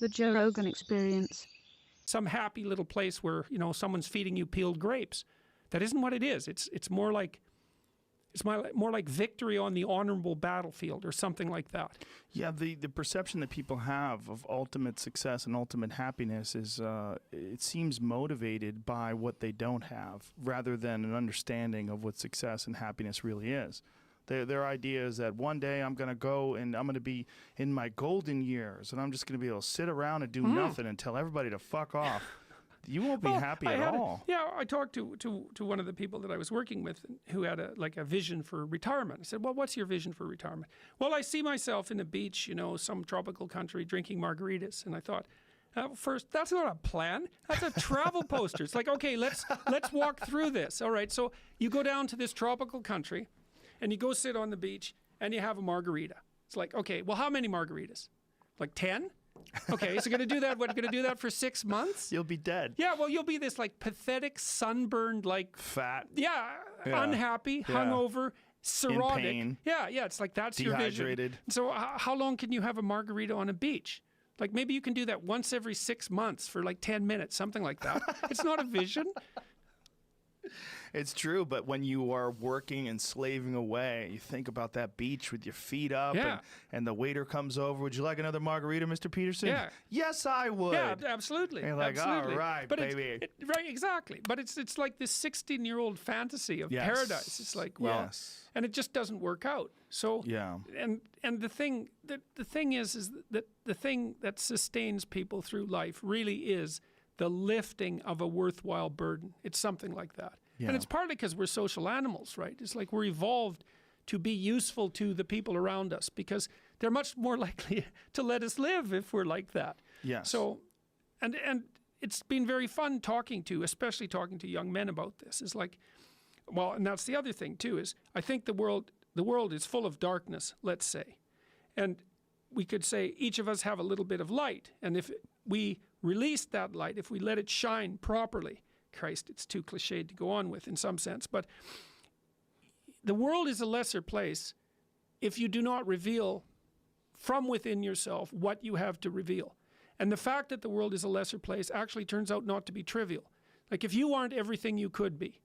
The Joe Rogan Experience. Some happy little place where, you know, someone's feeding you peeled grapes. That isn't what it is. It's more like victory on the honorable battlefield or something like that. Yeah, the perception that people have of ultimate success and ultimate happiness is, it seems motivated by what they don't have rather than an understanding of what success and happiness really is. Their idea is that one day I'm going to go and I'm going to be in my golden years and I'm just going to be able to sit around and do nothing and tell everybody to fuck off. You won't be happy at all. I talked to one of the people that I was working with who had a vision for retirement. I said, well, what's your vision for retirement? Well, I see myself in the beach, you know, some tropical country drinking margaritas. And I thought, first, that's not a plan. That's a travel poster. It's like, okay, let's walk through this. All right, so you go down to this tropical country and you go sit on the beach and you have a margarita. It's like, okay, well, how many margaritas? Like 10? Okay, so you're going to do that, what, you're going to do that for 6 months? You'll be dead. Yeah, well, you'll be this like pathetics, sunburned, like... Fat. Yeah, unhappy, hungover, cirrhotic. In pain. Yeah, it's like that's your vision. Dehydrated. So how long can you have a margarita on a beach? Like maybe you can do that once every 6 months for like 10 minutes, something like that. It's not a vision. It's true, but when you are working and slaving away, you think about that beach with your feet up and the waiter comes over. Would you like another margarita, Mr. Peterson? Yeah. Yes, I would. Yeah, absolutely. And you're like, absolutely. all right, but baby. Right, exactly. But it's like this 16-year-old fantasy of paradise. It's like, well, and it just doesn't work out. So, and the thing is that the thing that sustains people through life really is the lifting of a worthwhile burden. It's something like that. Yeah. And it's partly because we're social animals, right? It's like we're evolved to be useful to the people around us because they're much more likely to let us live if we're like that. Yes. So, and it's been very fun especially talking to young men about this. It's like, well, and that's the other thing too, is I think the world is full of darkness, let's say. And we could say each of us have a little bit of light. And if we release that light, if we let it shine properly, Christ, it's too cliched to go on with in some sense, but the world is a lesser place if you do not reveal from within yourself what you have to reveal. And the fact that the world is a lesser place actually turns out not to be trivial. Like if you aren't everything you could be,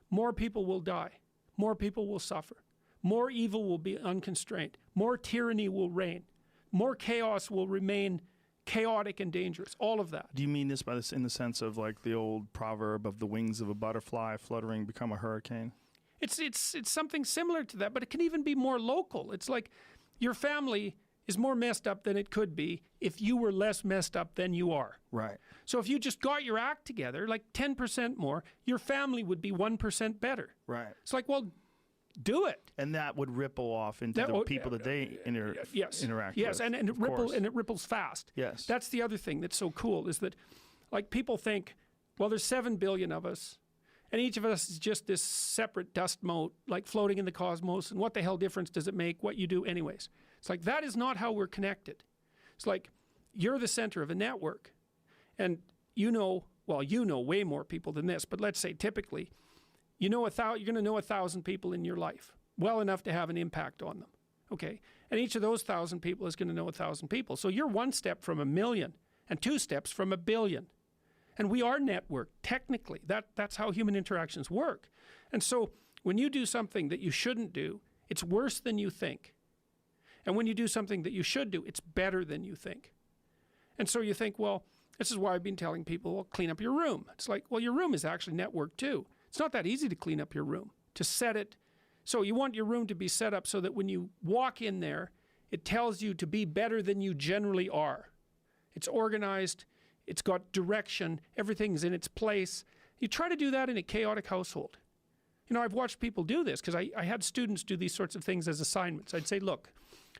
more people will die, more people will suffer, more evil will be unconstrained, more tyranny will reign, more chaos will remain chaotic and dangerous, all of that. Do you mean this in the sense of like the old proverb of the wings of a butterfly fluttering become a hurricane? It's something similar to that, but it can even be more local. It's like your family is more messed up than it could be if you were less messed up than you are. Right. So if you just got your act together, like 10% more, your family would be 1% better. Right. It's like, well, do it. And that would ripple off into the people that they interact with. Yes, and it ripples fast. Yes. That's the other thing that's so cool is that, like, people think, well, there's 7 billion of us, and each of us is just this separate dust mote, like floating in the cosmos, and what the hell difference does it make what you do anyways? It's like, that is not how we're connected. It's like, you're the center of a network, and you know way more people than this, but let's say typically, you're going to know 1,000 people in your life, well enough to have an impact on them, okay? And each of those 1,000 people is going to know 1,000 people. So you're 1 step from 1,000,000 and 2 steps from 1,000,000,000. And we are networked, technically. That's how human interactions work. And so when you do something that you shouldn't do, it's worse than you think. And when you do something that you should do, it's better than you think. And so you think, well, this is why I've been telling people, well, clean up your room. It's like, well, your room is actually networked too. It's not that easy to clean up your room, to set it. So you want your room to be set up so that when you walk in there, it tells you to be better than you generally are. It's organized, it's got direction, everything's in its place. You try to do that in a chaotic household. You know, I've watched people do this because I had students do these sorts of things as assignments. I'd say, look,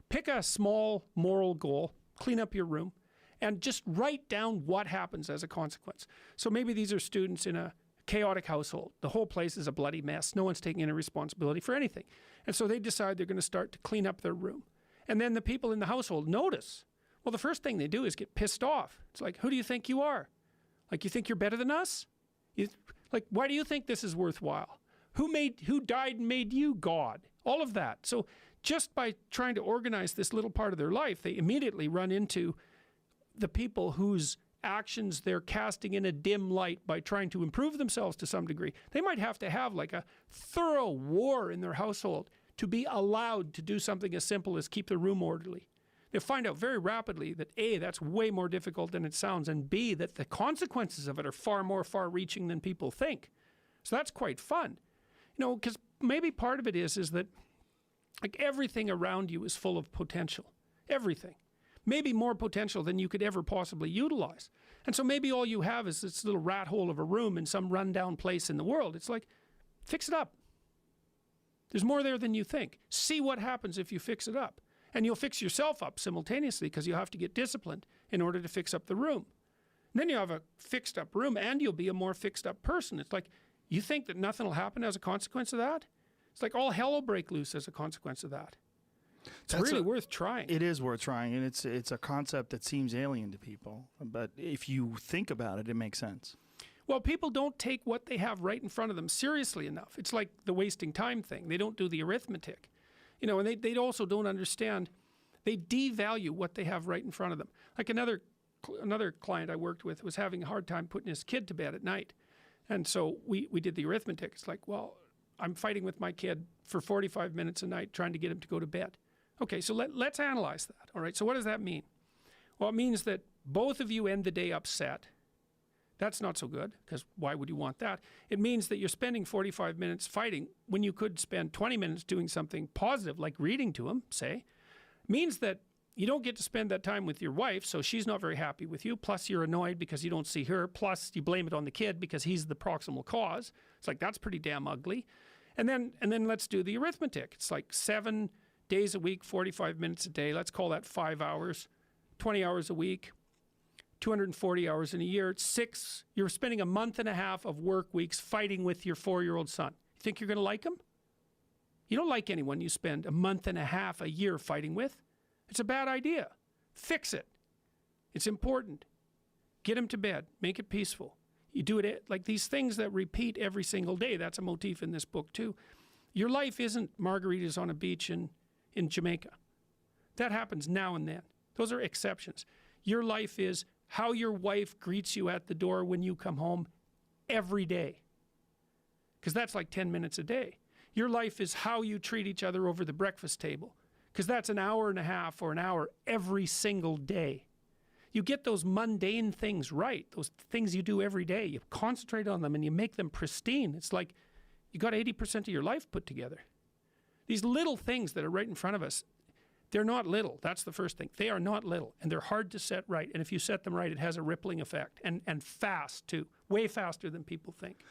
pick a small moral goal, clean up your room, and just write down what happens as a consequence. So maybe these are students in a chaotic household. The whole place is a bloody mess. No one's taking any responsibility for anything. And so they decide they're going to start to clean up their room. And then the people in the household notice. Well, the first thing they do is get pissed off. It's like, who do you think you are? Like, you think you're better than us? Like, why do you think this is worthwhile? Who died and made you God? All of that. So just by trying to organize this little part of their life, they immediately run into the people whose actions they're casting in a dim light by trying to improve themselves to some degree, they might have to have like a thorough war in their household to be allowed to do something as simple as keep the room orderly. They'll find out very rapidly that A, that's way more difficult than it sounds, and B, that the consequences of it are far more far-reaching than people think. So that's quite fun. You know, because maybe part of it is that like everything around you is full of potential. Everything. Maybe more potential than you could ever possibly utilize. And so maybe all you have is this little rat hole of a room in some rundown place in the world. It's like, fix it up. There's more there than you think. See what happens if you fix it up. And you'll fix yourself up simultaneously because you'll have to get disciplined in order to fix up the room. And then you have a fixed up room and you'll be a more fixed up person. It's like, you think that nothing will happen as a consequence of that? It's like all hell will break loose as a consequence of that. It's really worth trying. It is worth trying, and it's a concept that seems alien to people. But if you think about it, it makes sense. Well, people don't take what they have right in front of them seriously enough. It's like the wasting time thing. They don't do the arithmetic. You know, and they also don't understand. They devalue what they have right in front of them. Like another client I worked with was having a hard time putting his kid to bed at night. And so we did the arithmetic. It's like, well, I'm fighting with my kid for 45 minutes a night trying to get him to go to bed. Okay, so let's analyze that. All right, so what does that mean? Well, it means that both of you end the day upset. That's not so good, because why would you want that? It means that you're spending 45 minutes fighting when you could spend 20 minutes doing something positive, like reading to him, say. It means that you don't get to spend that time with your wife, so she's not very happy with you, plus you're annoyed because you don't see her, plus you blame it on the kid because he's the proximal cause. It's like, that's pretty damn ugly. And then let's do the arithmetic. It's like 7 days a week, 45 minutes a day. Let's call that 5 hours, 20 hours a week, 240 hours in a year. You're spending a month and a half of work weeks fighting with your 4-year-old son. You think you're going to like him? You don't like anyone you spend a month and a half a year fighting with. It's a bad idea. Fix it. It's important. Get him to bed. Make it peaceful. You do it like these things that repeat every single day. That's a motif in this book too. Your life isn't margaritas on a beach in Jamaica. That happens now and then. Those are exceptions. Your life is how your wife greets you at the door when you come home every day. Because that's like 10 minutes a day. Your life is how you treat each other over the breakfast table. Because that's an hour and a half or an hour every single day. You get those mundane things right, those things you do every day. You concentrate on them and you make them pristine. It's like you got 80% of your life put together. These little things that are right in front of us, they're not little. That's the first thing. They are not little, and they're hard to set right. And if you set them right, it has a rippling effect, and fast too, way faster than people think.